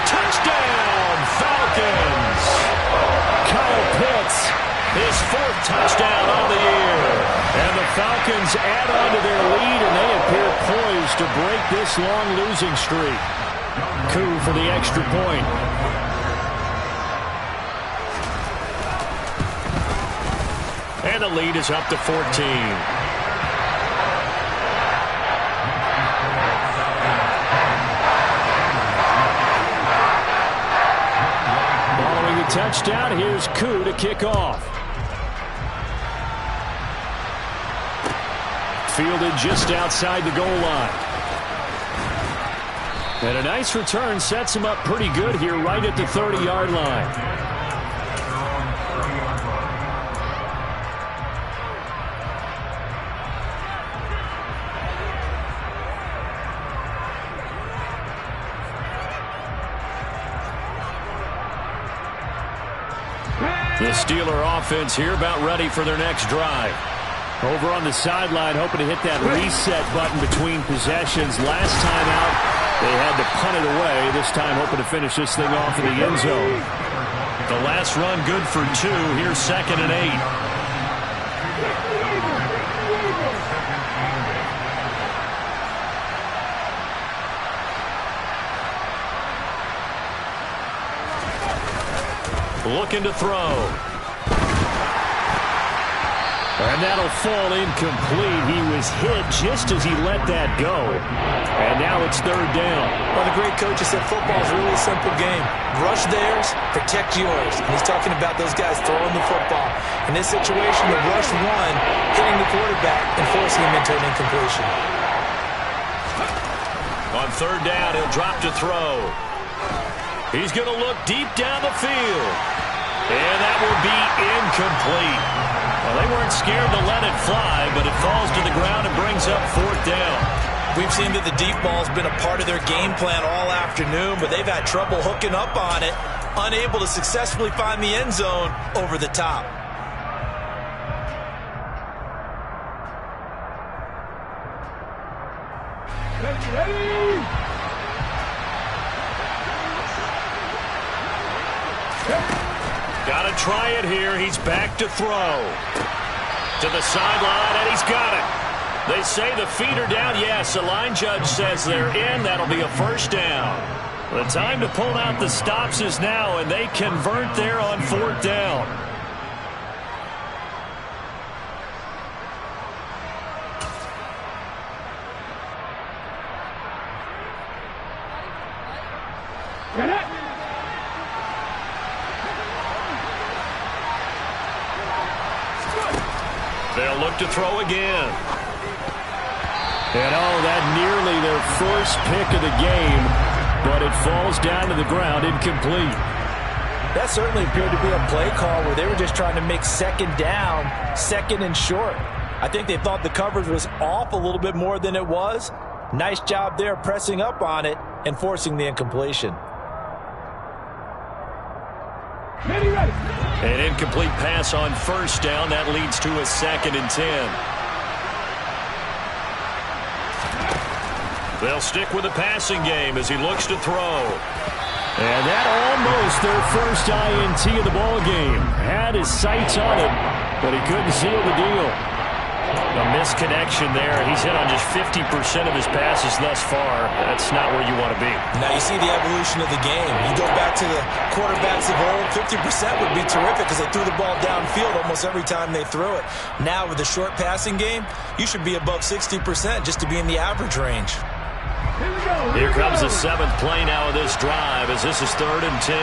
Touchdown, Falcons. Kyle Pitts, his 4th touchdown on the year. And the Falcons add on to their lead, and they appear poised to break this long losing streak. Coup for the extra point. And the lead is up to 14. Following the touchdown, here's Coup to kick off. Fielded just outside the goal line. And a nice return sets him up pretty good here right at the 30-yard line. The Steeler offense here about ready for their next drive. Over on the sideline, hoping to hit that reset button between possessions. Last time out, they had to punt it away. This time, hoping to finish this thing off in the end zone. The last run good for 2. Here's 2nd and 8. Looking to throw. And that'll fall incomplete. He was hit just as he let that go. And now it's 3rd down. Well, the great coaches said football is really a simple game. Rush theirs, protect yours. And he's talking about those guys throwing the football. In this situation, the rush one, hitting the quarterback and forcing him into an incompletion. On 3rd down, he'll drop to throw. He's going to look deep down the field. And that will be incomplete. Well, they weren't scared to let it fly, but it falls to the ground and brings up 4th down. We've seen that the deep ball's been a part of their game plan all afternoon, but they've had trouble hooking up on it, unable to successfully find the end zone over the top. Ready. Got to try it here. He's back to throw. To the sideline, and he's got it. They say the feet are down. Yes, the line judge says they're in. That'll be a 1st down. The time to pull out the stops is now, and they convert there on 4th down. Get it. They'll look to throw again. And that nearly their first pick of the game, but it falls down to the ground incomplete. That certainly appeared to be a play call where they were just trying to make second down, second and short. I think they thought the coverage was off a little bit more than it was. Nice job there pressing up on it and forcing the incompletion. An incomplete pass on first down. That leads to a 2nd and 10. They'll stick with the passing game as he looks to throw. And that almost their first INT of the ball game. Had his sights on it, but he couldn't seal the deal. A misconnection there. He's hit on just 50% of his passes thus far. That's not where you want to be. Now you see the evolution of the game. You go back to the quarterbacks of old, 50% would be terrific because they threw the ball downfield almost every time they threw it. Now with the short passing game, you should be above 60% just to be in the average range. Here comes the 7th play now of this drive as this is 3rd and 10.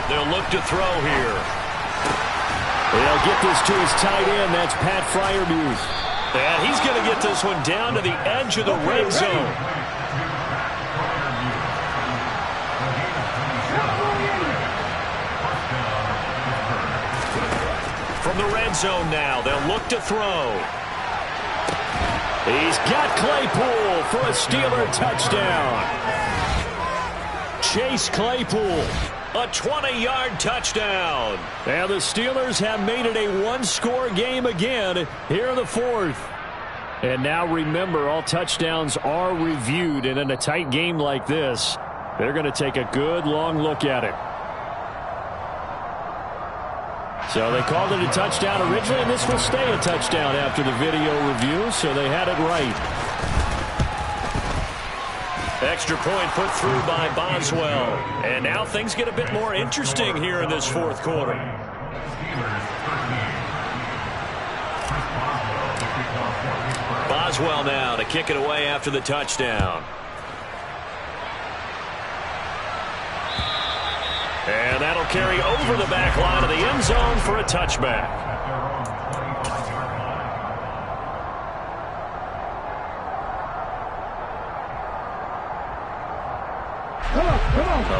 They'll look to throw here. They'll get this to his tight end. That's Pat Freiermuth. And he's going to get this one down to the edge of the red zone. From the red zone now, they'll look to throw. He's got Claypool for a Steeler touchdown. Chase Claypool. A 20-yard touchdown. And the Steelers have made it a one-score game again here in the 4th. And now remember, all touchdowns are reviewed, and in a tight game like this, they're going to take a good long look at it. So they called it a touchdown originally, and this will stay a touchdown after the video review, so they had it right. Extra point put through by Boswell. And now things get a bit more interesting here in this 4th quarter. Boswell now to kick it away after the touchdown. And that'll carry over the back line of the end zone for a touchback.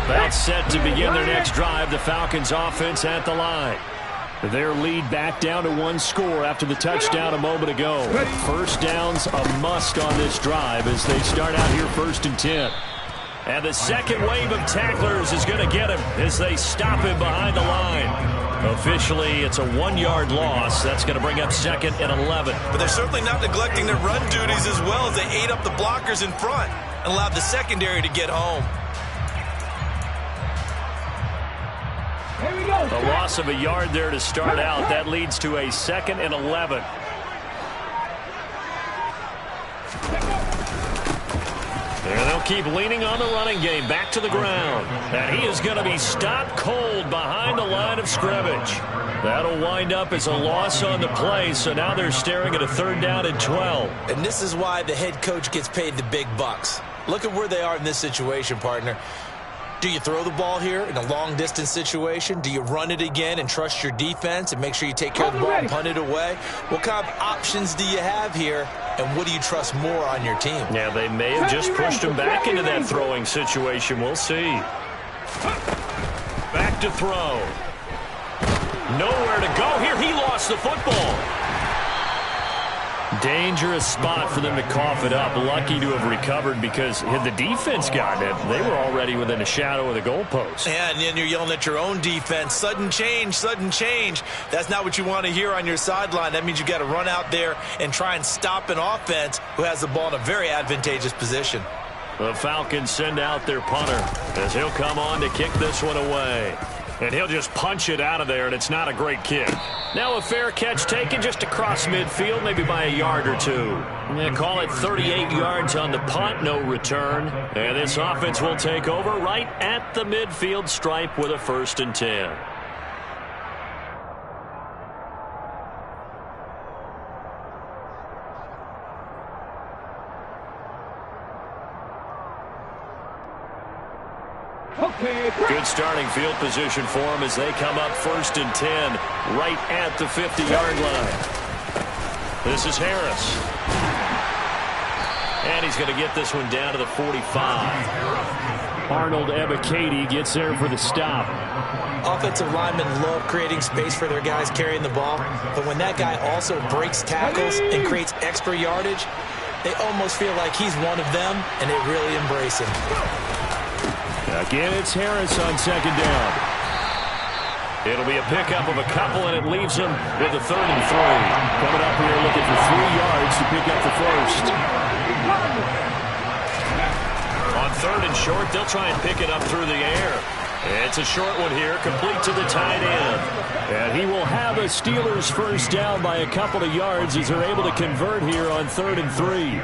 About set to begin their next drive, the Falcons offense at the line. Their lead back down to 1 score after the touchdown a moment ago. First down's a must on this drive as they start out here 1st and 10. And the second wave of tacklers is going to get him as they stop him behind the line. Officially, it's a 1-yard loss. That's going to bring up 2nd and 11. But they're certainly not neglecting their run duties as well as they ate up the blockers in front and allowed the secondary to get home. A loss of a yard there to start out. That leads to a 2nd and 11. And they'll keep leaning on the running game. Back to the ground. And he is going to be stopped cold behind the line of scrimmage. That'll wind up as a loss on the play, so now they're staring at a 3rd down and 12. And this is why the head coach gets paid the big bucks. Look at where they are in this situation, partner. Do you throw the ball here in a long-distance situation? Do you run it again and trust your defense and make sure you take care of the ball and punt it away? What kind of options do you have here, and what do you trust more on your team? Yeah, they may have just pushed him back into that throwing situation. We'll see. Back to throw. Nowhere to go here. He lost the football. Dangerous spot for them to cough it up. Lucky to have recovered because had the defense gotten it, they were already within a shadow of the goalpost. Yeah, and then you're yelling at your own defense. Sudden change, sudden change. That's not what you want to hear on your sideline. That means you got to run out there and try and stop an offense who has the ball in a very advantageous position. The Falcons send out their punter as he'll come on to kick this one away. And he'll just punch it out of there, and it's not a great kick. Now a fair catch taken just across midfield, maybe by a yard or two. They call it 38 yards on the punt, no return. And this offense will take over right at the midfield stripe with a 1st and 10. Okay. Good starting field position for them as they come up 1st and 10 right at the 50-yard line. This is Harris. And he's going to get this one down to the 45. Arnold Ebiketie gets there for the stop. Offensive linemen love creating space for their guys carrying the ball, but when that guy also breaks tackles and creates extra yardage, they almost feel like he's one of them, and they really embrace him. Again, it's Harris on 2nd down. It'll be a pickup of a couple, and it leaves them with a 3rd and 3. Coming up here looking for 3 yards to pick up the first. On 3rd and short, they'll try and pick it up through the air. It's a short one here, complete to the tight end. And he will have a Steelers first down by a couple of yards as they're able to convert here on 3rd and 3.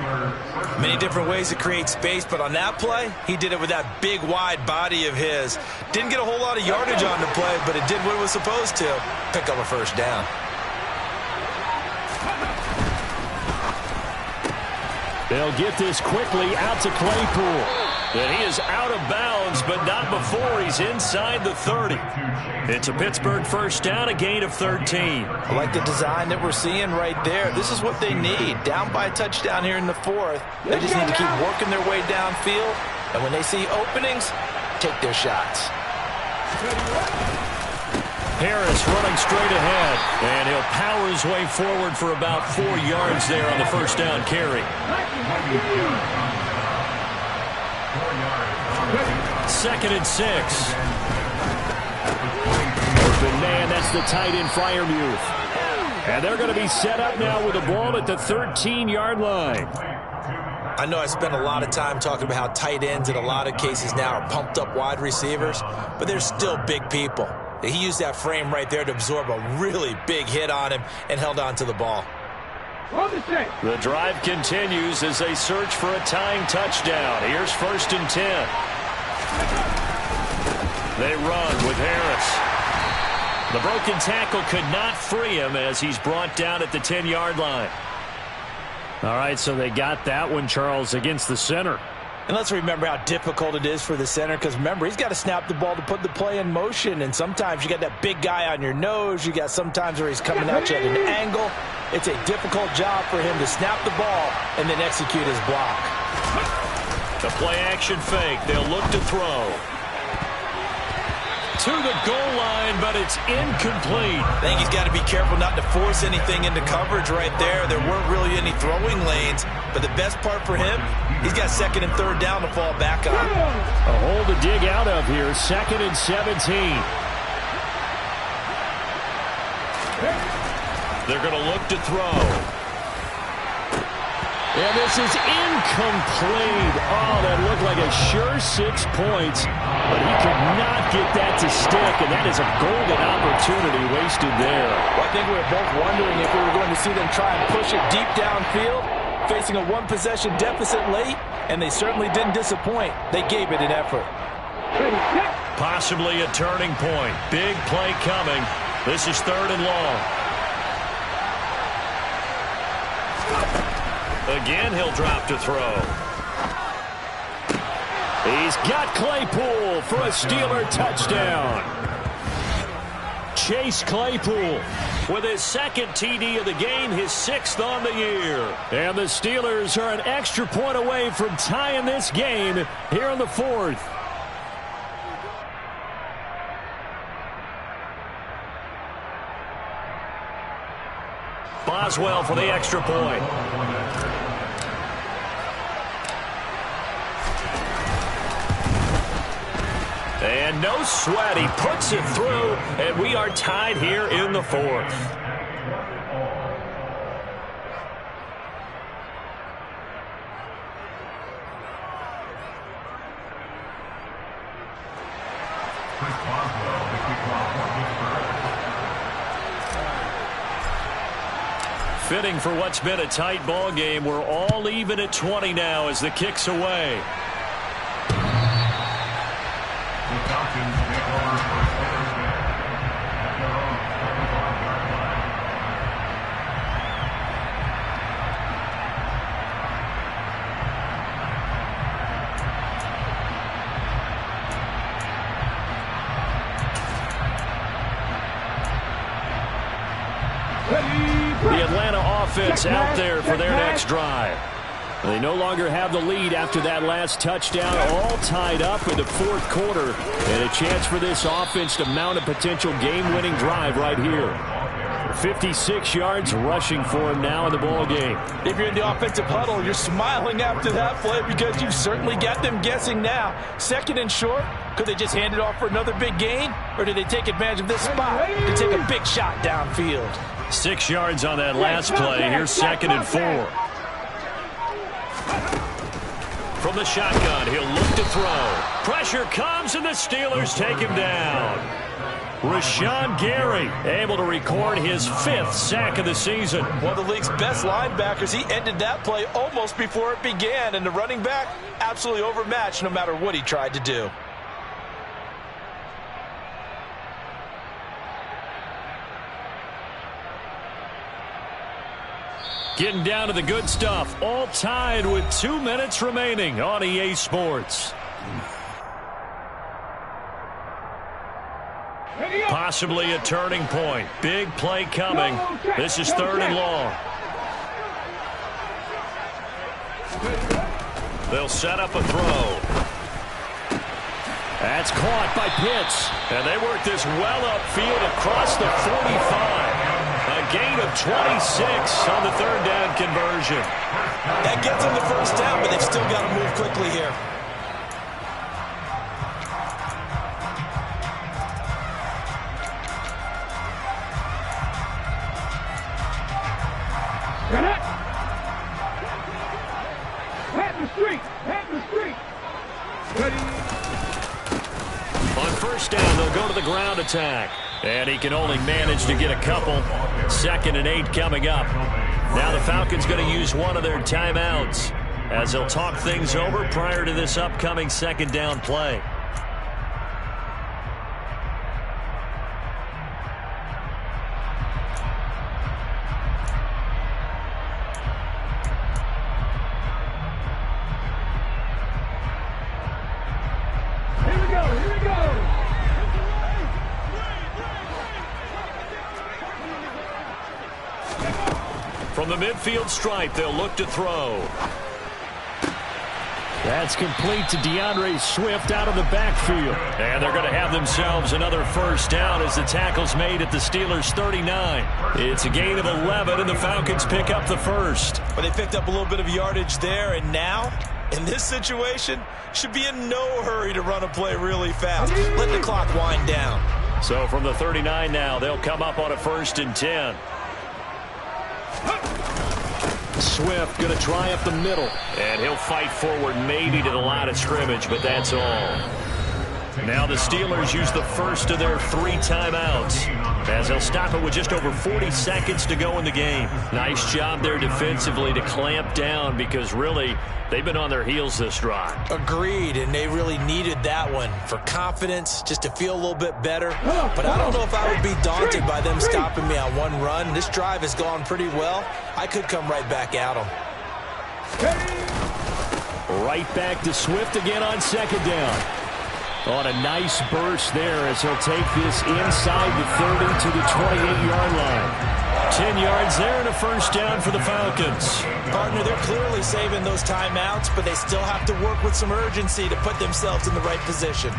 Many different ways to create space, but on that play, he did it with that big, wide body of his. Didn't get a whole lot of yardage on the play, but it did what it was supposed to. Pick up a first down. They'll get this quickly out to Claypool. And he is out of bounds, but not before he's inside the 30. It's a Pittsburgh first down, a gain of 13. I like the design that we're seeing right there. This is what they need. Down by a touchdown here in the 4th. They just need to keep working their way downfield. And when they see openings, take their shots. Harris running straight ahead, and he'll power his way forward for about 4 yards there on the first down carry. 2nd and 6. Open man, that's the tight end Freiermuth. And they're going to be set up now with the ball at the 13-yard line. I know I spent a lot of time talking about how tight ends in a lot of cases now are pumped up wide receivers, but they're still big people. He used that frame right there to absorb a really big hit on him and held on to the ball. The drive continues as they search for a tying touchdown. Here's 1st and 10. They run with Harris. The broken tackle could not free him as he's brought down at the 10-yard line. All right, so they got that one, Charles, against the center. And let's remember how difficult it is for the center, because remember, he's got to snap the ball to put the play in motion, and sometimes you got that big guy on your nose. You got sometimes where he's coming at you at an angle. It's a difficult job for him to snap the ball and then execute his block. The play-action fake. They'll look to throw. To the goal line, but it's incomplete. I think he's got to be careful not to force anything into coverage right there. There weren't really any throwing lanes, but the best part for him, he's got 2nd and 3rd down to fall back on. A hole to dig out of here, 2nd and 17. They're going to look to throw. And this is incomplete. Oh, that looked like a sure 6 points, but he could not get that to stick, and that is a golden opportunity wasted there. Well, I think we were both wondering if we were going to see them try and push it deep downfield, facing a 1-possession deficit late, and they certainly didn't disappoint. They gave it an effort. Possibly a turning point. Big play coming. This is 3rd and long. Again, he'll drop to throw. He's got Claypool for a Steeler touchdown. Chase Claypool with his 2nd TD of the game, his 6th on the year. And the Steelers are an extra point away from tying this game here in the 4th. Boswell for the extra point. And no sweat. He puts it through, and we are tied here in the 4th. Fitting for what's been a tight ball game. We're all even at 20 now as the kick's away. The Atlanta offense out there for their next drive. They no longer have the lead after that last touchdown, all tied up in the fourth quarter, and a chance for this offense to mount a potential game-winning drive right here. 56 yards rushing for him now in the ball game. If you're in the offensive huddle, you're smiling after that play because you've certainly got them guessing now. Second and short, could they just hand it off for another big gain? Or do they take advantage of this spot to take a big shot downfield? 6 yards on that last play. Here's 2nd and 4. From the shotgun, he'll look to throw. Pressure comes, and the Steelers take him down. Rashawn Gary able to record his 5th sack of the season. One of the league's best linebackers. He ended that play almost before it began, and the running back absolutely overmatched no matter what he tried to do. Getting down to the good stuff. All tied with 2 minutes remaining on EA Sports. Possibly a turning point. Big play coming. This is 3rd and long. They'll set up a throw. That's caught by Pitts. And they work this well upfield across the 45. A gain of 26 on the 3rd down conversion. That gets them the first down, but they've still got to move quickly here. On first down, they'll go to the ground attack. And he can only manage to get a couple. 2nd and 8 coming up. Now the Falcons going to use one of their timeouts as they'll talk things over prior to this upcoming 2nd down play. From the midfield stripe, they'll look to throw. That's complete to DeAndre Swift out of the backfield. And they're going to have themselves another first down as the tackle's made at the Steelers' 39. It's a gain of 11, and the Falcons pick up the first. But they picked up a little bit of yardage there, and now, in this situation, should be in no hurry to run a play really fast. Let the clock wind down. So from the 39 now, they'll come up on a 1st and 10. Swift going to try up the middle. And he'll fight forward maybe to the line of scrimmage, but that's all. Now the Steelers use the first of their 3 timeouts as they'll stop it with just over 40 seconds to go in the game. Nice job there defensively to clamp down because really they've been on their heels this drive. Agreed, and they really needed that one for confidence, just to feel a little bit better. But I don't know if I would be daunted by them stopping me on one run. This drive has gone pretty well. I could come right back at them. Right back to Swift again on 2nd down. On a nice burst there as he'll take this inside the 30 to the 28-yard line. 10 yards there and a first down for the Falcons. Partner, they're clearly saving those timeouts, but they still have to work with some urgency to put themselves in the right position.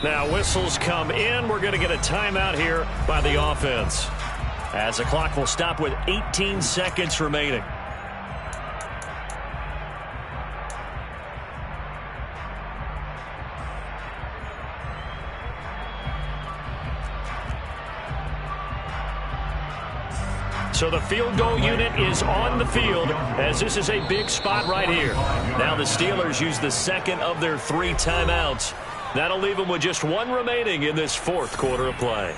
Now whistles come in. We're going to get a timeout here by the offense as the clock will stop with 18 seconds remaining. So the field goal unit is on the field as this is a big spot right here. Now the Steelers use the 2nd of their 3 timeouts. That'll leave them with just 1 remaining in this 4th quarter of play.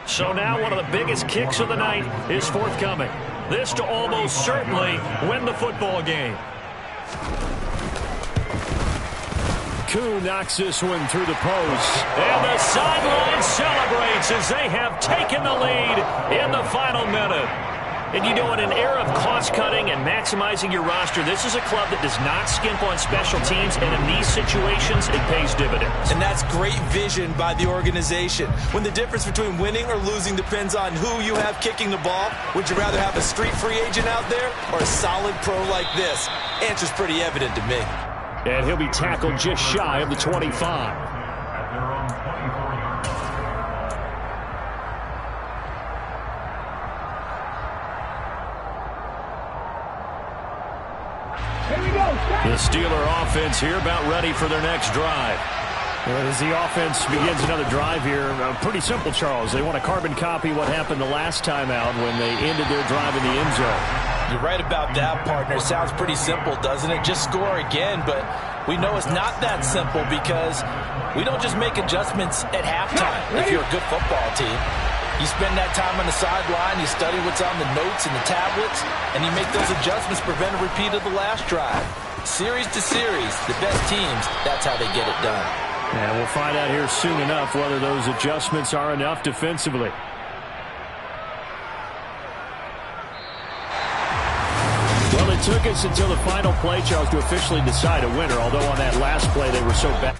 So now one of the biggest kicks of the night is forthcoming. This to almost certainly win the football game. Koo knocks this one through the post. And the sideline celebrates as they have taken the lead in the final minute. And you know, in an era of cost-cutting and maximizing your roster, this is a club that does not skimp on special teams, and in these situations, it pays dividends. And that's great vision by the organization. When the difference between winning or losing depends on who you have kicking the ball, would you rather have a street free agent out there or a solid pro like this? Answer's pretty evident to me. And he'll be tackled just shy of the 25. The Steeler offense here about ready for their next drive. As the offense begins another drive here, pretty simple, Charles. They want to carbon copy what happened the last time out when they ended their drive in the end zone. You're right about that, partner. Sounds pretty simple, doesn't it? Just score again, but we know it's not that simple because we don't just make adjustments at halftime if you're a good football team. You spend that time on the sideline, you study what's on the notes and the tablets, and you make those adjustments to prevent a repeat of the last drive. Series to series, the best teams, that's how they get it done. And we'll find out here soon enough whether those adjustments are enough defensively. Well, it took us until the final play, Charles, to officially decide a winner, although on that last play they were so bad.